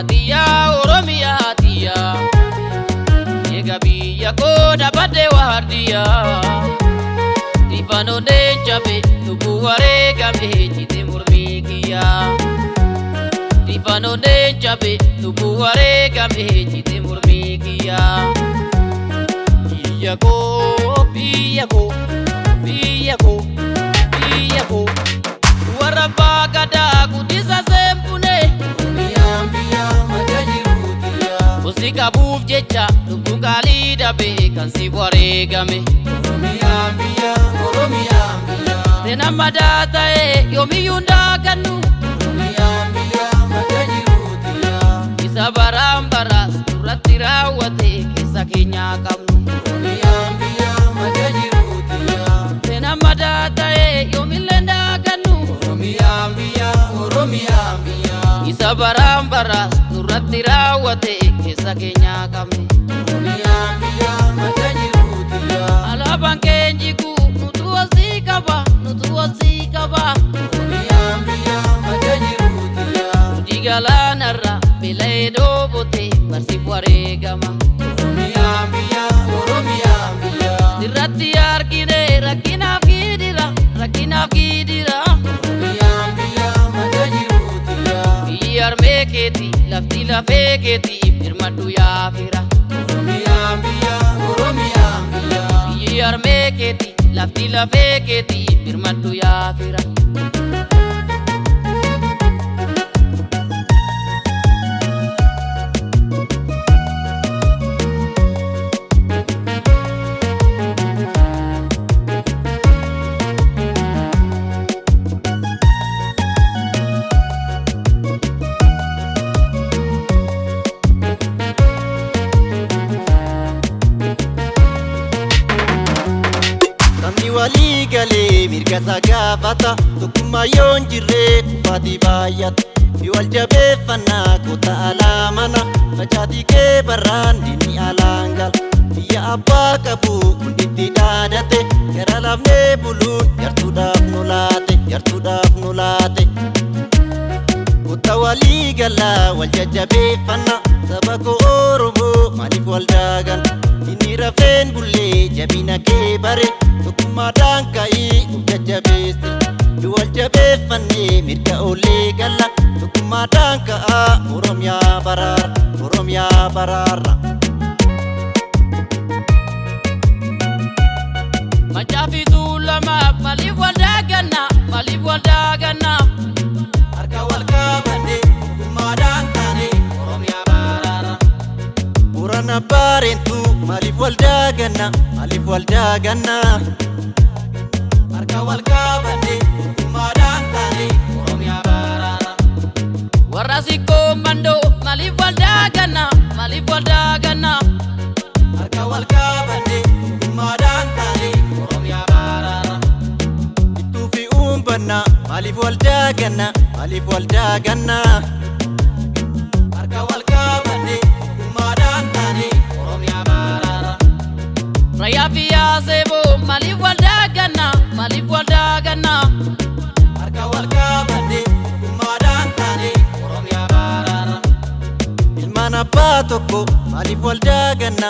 Atiya Oromia atiya Ega biyya koo dabadde waardiya Difano ne jabe lubbuu wareegame jite mormii kiyya Difano ne jabe lubbuu wareegame jite mormii kiyya Biyya koo biyya koo biyya koo biyya koo warra abbaa gadaa guddisa seempune Usika buuf jecha lubbuu qaalii dhabe kan siif wareegame Sena madaa ta'e yoomiyyuu ndaagannu Isa baraan baraas nurratti raawwate keessa keenyaa qabnu Sena madaa ta'e yoomillee ndaagannu Isa baraan baraas nurratti raawwate keessa keenyaa qabnu Alaabaan keenya kuu nutu wasii qaba Nuti galaanarra beela'ee doobote barsiif wareegama Irratti argine rakkinaaf gidira Biyyi harmee keeti lafti lafee keeti birmadhu yaa fira Biyyi harmee keeti lafti lafee keeti birmadhu yaa fira Walii galee mirga isaa gaafata tokkummaa yoo hin jirre kufaatii baay'ata Wal jabeeffannaa kutaa alaamana facaatii kee barraan diinni alaan gala Biyya abbaa qabu hunditti dhaadate gara lafnee buluun yartuudhaaf nu laate Kutaa walii galaa wal jajjabeeffannaa saba koo Oromoo maaliif wal daagan Inni rafeen bullee jabina kee bare Tokkummaadhaan ka'ii uf jajjabeessi Wal jabeeffannee mirga olee galla Tokkummaadhaan ka'aa Oromiyaa baraarra Machaa fi Tuulamaa maaliif wal daaganna Harka wal qabannee tokkummaadhaan taane Oromiyaa baraarra Murana bareentu maaliif wal daaganna Harka wal qabannee tokkummaadhaan taane Oromiyaa baraarra Warra sikkoo mandoo maaliif wal daaganna Harka wal qabannee tokkummaadhaan taane Oromiyaa baraarra Ittuu fi uumbanna maaliif wal daaganna Harka wal qabannee tokkummaadhaan taane Oromiyaa baraarra Rayaa fi Yaaseboo maaliif wal daaganna Harka wal qabannee tokkummaadhaan taane Oromiyaa baraarra Ilmaan abbaa tokko maaliif wal daaganna